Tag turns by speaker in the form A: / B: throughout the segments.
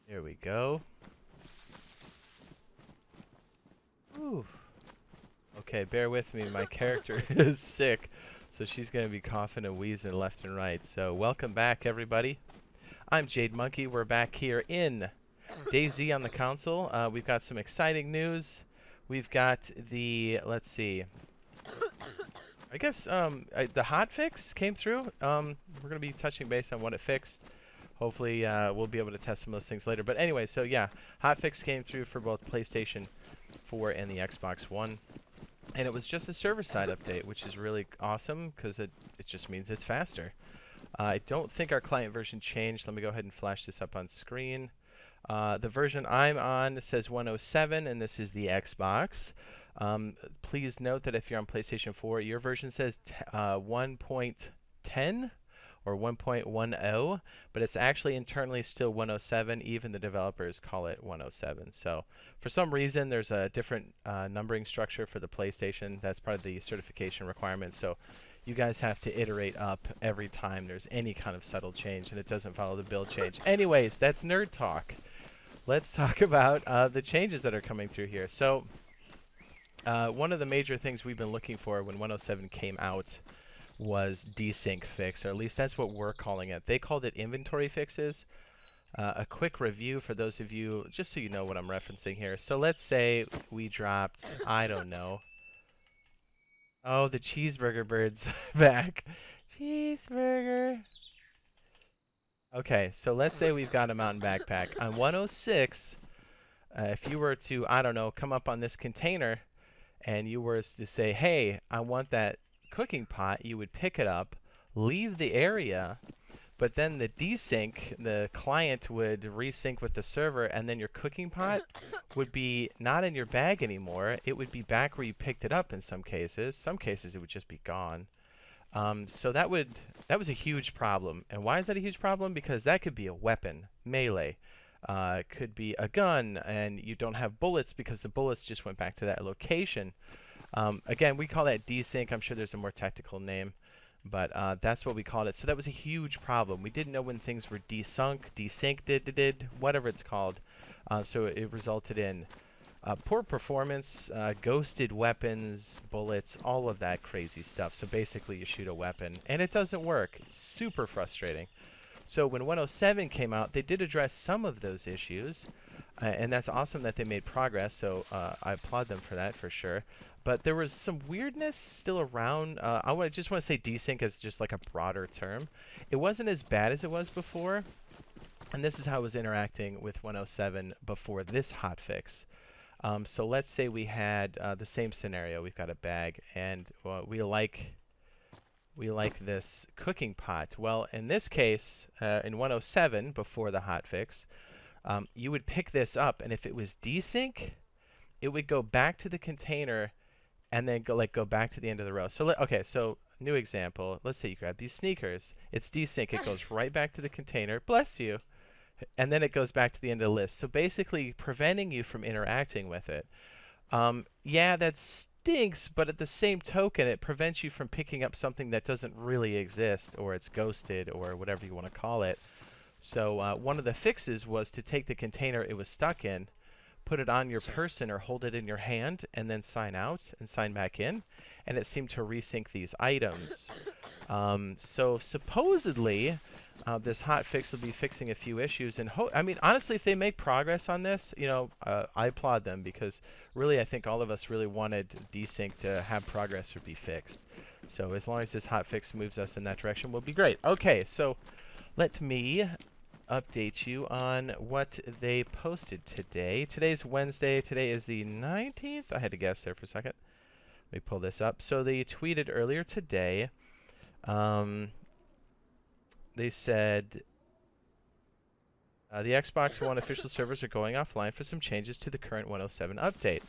A: There we go. Ooh. Okay, bear with me. My character is sick, so she's going to be coughing and wheezing left and right. So welcome back, everybody. I'm Jade Monkey. We're back here in DayZ on the console. We've got some exciting news. We've got the, let's see. I guess the hotfix came through. We're going to be touching base on what it fixed. Hopefully, we'll be able to test some of those things later. But anyway, so yeah, hotfix came through for both PlayStation 4 and the Xbox One. And it was just a server-side update, which is really awesome because it just means it's faster. I don't think our client version changed. Let me go ahead and flash this up on screen. The version I'm on says 107, and this is the Xbox. Please note that if you're on PlayStation 4, your version says 1.10 or 1.10, but it's actually internally still 107. Even the developers call it 107. So for some reason, there's a different numbering structure for the PlayStation. That's part of the certification requirement. So you guys have to iterate up every time there's any kind of subtle change, and it doesn't follow the build change. Anyways, that's nerd talk. Let's talk about the changes that are coming through here. So one of the major things we've been looking for when 107 came out was desync fix, or at least that's what we're calling it. They called it inventory fixes. A quick review for those of you, just so you know what I'm referencing here. So let's say we dropped, I don't know. Oh, the cheeseburger bird's back. Cheeseburger. Okay, so let's say we've got a mountain backpack. On 106, if you were to, I don't know, come up on this container and you were to say, hey, I want that cooking pot, you would pick it up, leave the area, but then the desync, the client would resync with the server, and then your cooking pot would be not in your bag anymore. It would be back where you picked it up in some cases. Some cases it would just be gone. So that was a huge problem. And why is that a huge problem? Because that could be a weapon, melee. It could be a gun, and you don't have bullets because the bullets just went back to that location. Again, we call that desync. I'm sure there's a more technical name, but that's what we called it. So that was a huge problem. We didn't know when things were desynced, whatever it's called. So it resulted in poor performance, ghosted weapons, bullets, all of that crazy stuff. So basically you shoot a weapon, and it doesn't work. Super frustrating. So when 107 came out, they did address some of those issues, and that's awesome that they made progress, so I applaud them for that for sure. But there was some weirdness still around. I just want to say desync as just like a broader term. It wasn't as bad as it was before, and this is how it was interacting with 107 before this hotfix. So let's say we had the same scenario. We've got a bag, and we like this cooking pot. Well, in this case, in 107, before the hotfix, you would pick this up, and if it was desync, it would go back to the container and then go back to the end of the row. So okay, so new example. Let's say you grab these sneakers. It's desync. It goes right back to the container. Bless you. And then it goes back to the end of the list. So basically preventing you from interacting with it. Yeah, that stinks, but at the same token, it prevents you from picking up something that doesn't really exist, or it's ghosted, or whatever you want to call it. So one of the fixes was to take the container it was stuck in, put it on your person or hold it in your hand, and then sign out and sign back in, and it seemed to resync these items. So supposedly, this hotfix will be fixing a few issues, and I mean, honestly, if they make progress on this, you know, I applaud them, because really, I think all of us really wanted desync to have progress or be fixed. So as long as this hotfix moves us in that direction, we'll be great. Okay, so let me update you on what they posted today. Today's Wednesday. Today is the 19th. I had to guess there for a second. Let me pull this up. So they tweeted earlier today. They said the Xbox One official servers are going offline for some changes to the current 107 update.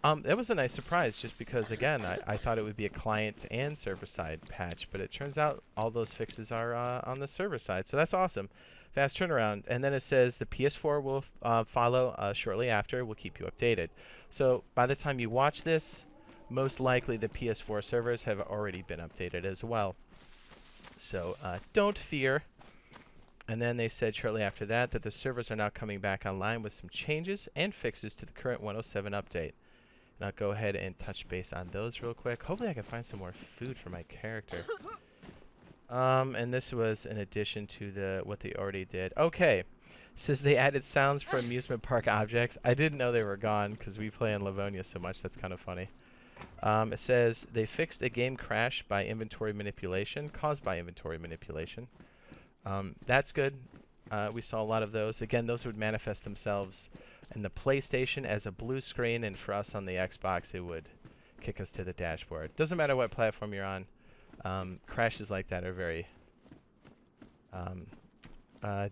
A: That was a nice surprise, just because, again, I thought it would be a client and server-side patch, but it turns out all those fixes are on the server side, so that's awesome. Fast turnaround. And then it says the PS4 will follow shortly after. We'll keep you updated. So by the time you watch this, most likely the PS4 servers have already been updated as well. So don't fear. And then they said shortly after that that the servers are now coming back online with some changes and fixes to the current 107 update. And I'll go ahead and touch base on those real quick. Hopefully I can find some more food for my character. And this was in addition to what they already did. Okay. Says they added sounds for amusement park objects. I didn't know they were gone because we play in Livonia so much. That's kind of funny. It says they fixed a game crash by inventory manipulation, caused by inventory manipulation. That's good. We saw a lot of those. Again, those would manifest themselves in the PlayStation as a blue screen, and for us on the Xbox, it would kick us to the dashboard. Doesn't matter what platform you're on. Crashes like that are very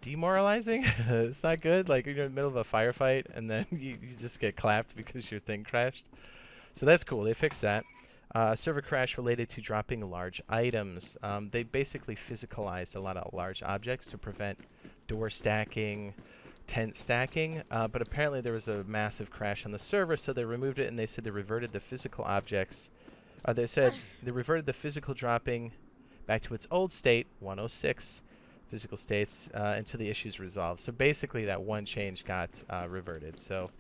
A: demoralizing. It's not good. Like you're in the middle of a firefight, and then you just get clapped because your thing crashed. So that's cool. They fixed that. Server crash related to dropping large items. They basically physicalized a lot of large objects to prevent door stacking, tent stacking, but apparently there was a massive crash on the server, so they removed it, and they said they reverted the physical objects. They said they reverted the physical dropping back to its old state, 106 physical states, until the issue's resolved. So basically that one change got reverted. So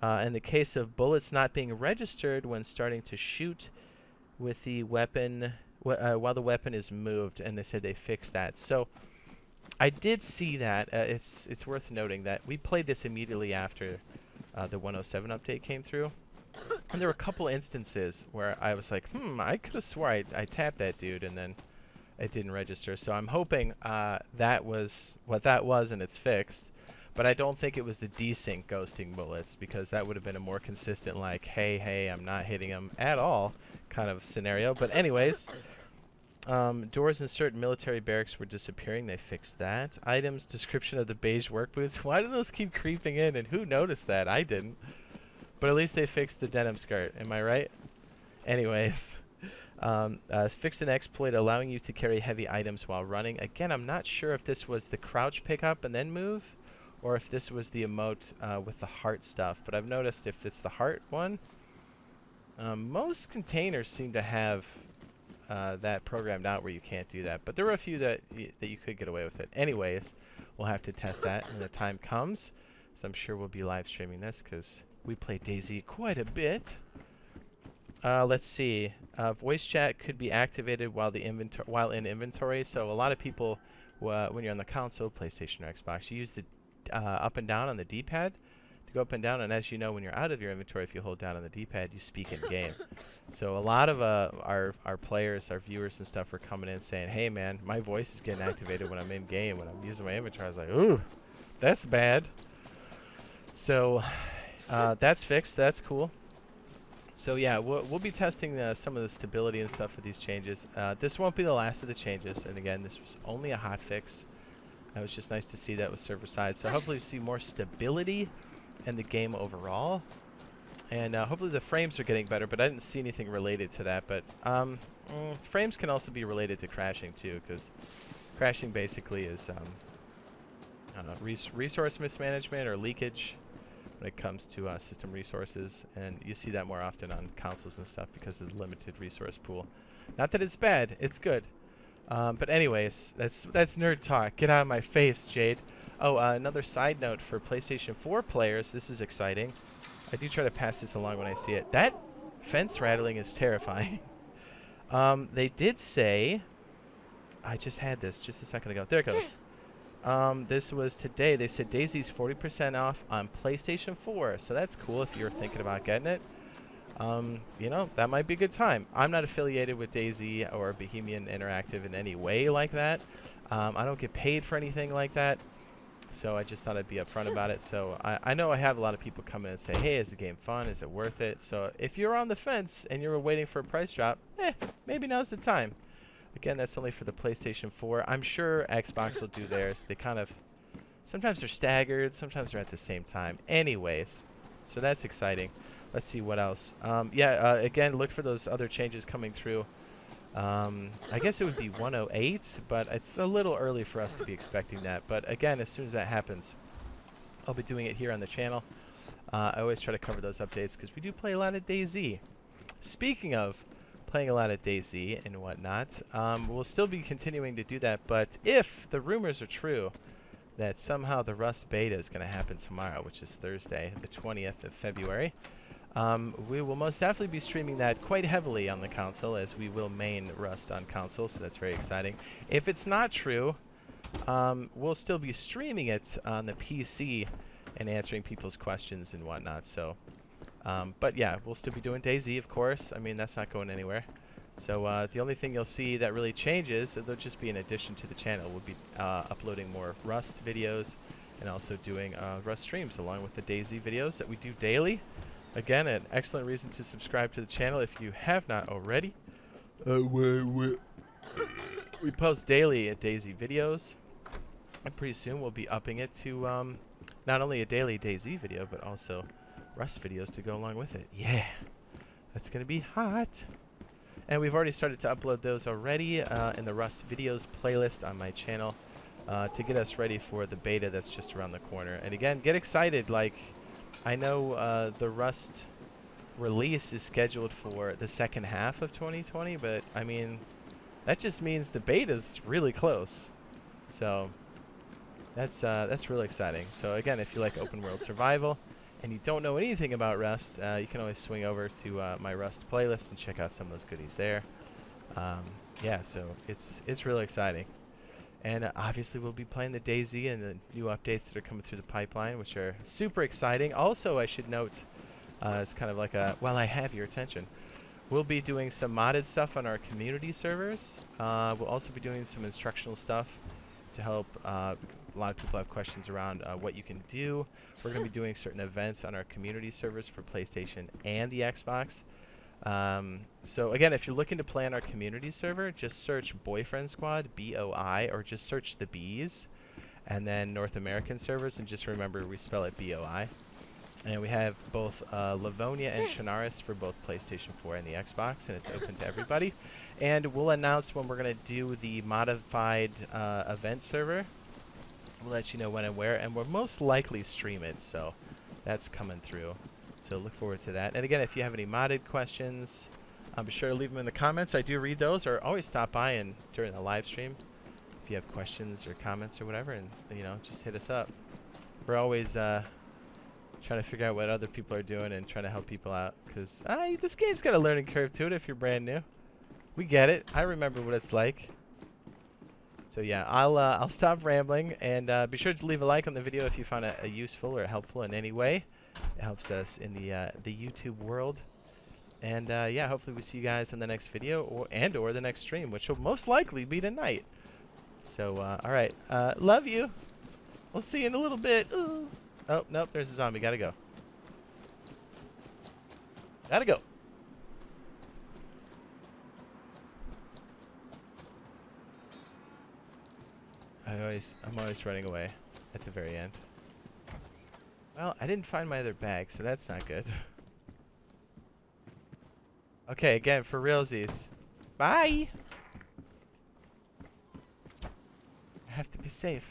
A: in the case of bullets not being registered when starting to shoot with the weapon while the weapon is moved, and they said they fixed that. So I did see that. It's worth noting that we played this immediately after the 107 update came through, and there were a couple instances where I was like, I could have swore I tapped that dude and then it didn't register. So I'm hoping that was what that was and it's fixed. But I don't think it was the desync ghosting bullets, because that would have been a more consistent, like, hey, I'm not hitting him at all kind of scenario. But anyways, doors in certain military barracks were disappearing. They fixed that. Items, description of the beige work boots. Why do those keep creeping in, and who noticed that? I didn't. But at least they fixed the denim skirt. Am I right? Anyways, fixed an exploit allowing you to carry heavy items while running. Again, I'm not sure if this was the crouch pickup and then move, or if this was the emote with the heart stuff. But I've noticed if it's the heart one, most containers seem to have that programmed out where you can't do that. But there were a few that you could get away with it. Anyways, we'll have to test that when the time comes. So I'm sure we'll be live streaming this because we play DayZ quite a bit. Let's see. Voice chat could be activated while in inventory. So a lot of people, when you're on the console, PlayStation or Xbox, you use the up and down on the D-pad to go up and down. And as you know, when you're out of your inventory, if you hold down on the D-pad, you speak in game. So a lot of our players, our viewers and stuff are coming in saying, "Hey man, my voice is getting activated when I'm in game. When I'm using my inventory." I was like, "Ooh, that's bad." So that's fixed. That's cool. So yeah, we'll be testing some of the stability and stuff with these changes. This won't be the last of the changes, and again, this was only a hot fix. It was just nice to see that with server side. So hopefully we see more stability in the game overall, and hopefully the frames are getting better. But I didn't see anything related to that. But frames can also be related to crashing too, because crashing basically is I don't know, resource mismanagement or leakage when it comes to system resources, and you see that more often on consoles and stuff because of the limited resource pool. Not that it's bad, it's good. But anyways, that's nerd talk. Get out of my face, Jade. Oh, another side note for PlayStation 4 players, this is exciting. I do try to pass this along when I see it. That fence rattling is terrifying. They did say, I just had this just a second ago. There it goes. This was today. They said DayZ's 40% off on PlayStation 4. So that's cool if you're thinking about getting it. You know, that might be a good time. I'm not affiliated with DayZ or Bohemian Interactive in any way like that. I don't get paid for anything like that. So I just thought I'd be upfront about it. So I know I have a lot of people come in and say, hey, is the game fun? Is it worth it? So if you're on the fence and you're waiting for a price drop, maybe now's the time. Again, that's only for the PlayStation 4. I'm sure Xbox will do theirs. They kind of, sometimes they're staggered, sometimes they're at the same time. Anyways, so that's exciting. Let's see what else. Again, look for those other changes coming through. I guess it would be 108, but it's a little early for us to be expecting that. But again, as soon as that happens, I'll be doing it here on the channel. I always try to cover those updates because we do play a lot of DayZ. Speaking of playing a lot of DayZ and whatnot. We'll still be continuing to do that, but if the rumors are true that somehow the Rust beta is going to happen tomorrow, which is Thursday, the 20th of February, we will most definitely be streaming that quite heavily on the console, as we will main Rust on console, so that's very exciting. If it's not true, we'll still be streaming it on the PC and answering people's questions and whatnot. So, but yeah, we'll still be doing DayZ, of course. I mean, that's not going anywhere. So the only thing you'll see that really changes, there'll just be an addition to the channel. We'll be uploading more Rust videos and also doing Rust streams along with the DayZ videos that we do daily. Again, an excellent reason to subscribe to the channel if you have not already. We post daily at DayZ videos, and pretty soon we'll be upping it to not only a daily DayZ video, but also Rust videos to go along with it. Yeah, that's gonna be hot. And we've already started to upload those already in the Rust videos playlist on my channel to get us ready for the beta that's just around the corner. And again, get excited. Like, I know the Rust release is scheduled for the second half of 2020, but I mean, that just means the beta's really close. So that's really exciting. So again, if you like open world survival and you don't know anything about Rust, you can always swing over to my Rust playlist and check out some of those goodies there. Yeah, so it's really exciting. And obviously we'll be playing the DayZ and the new updates that are coming through the pipeline, which are super exciting. Also, I should note, it's kind of like a, while I have your attention, we'll be doing some modded stuff on our community servers. We'll also be doing some instructional stuff to help. A lot of people have questions around what you can do. We're going to be doing certain events on our community servers for PlayStation and the Xbox. So again, if you're looking to play on our community server, just search Boyfriend Squad, B-O-I, or just search the B's, and then North American servers, and just remember we spell it B-O-I. And we have both Livonia and Chernarus for both PlayStation 4 and the Xbox, and it's open to everybody. And we'll announce when we're going to do the modified event server. We'll let you know when and where, and we'll most likely stream it, so that's coming through. So look forward to that. And again, if you have any modded questions, be sure to leave them in the comments. I do read those, or always stop by and during the live stream if you have questions or comments or whatever, and you know, just hit us up. We're always trying to figure out what other people are doing and trying to help people out, because this game's got a learning curve to it if you're brand new. We get it. I remember what it's like. So yeah, I'll stop rambling, and be sure to leave a like on the video if you found it useful or helpful in any way. It helps us in the YouTube world. And yeah, hopefully we see you guys in the next video or the next stream, which will most likely be tonight. So all right, love you. We'll see you in a little bit. Ooh. Oh nope, there's a zombie. Gotta go. Gotta go. I'm always running away at the very end. Well, I didn't find my other bag, so that's not good. Okay, again, for realsies. Bye! I have to be safe.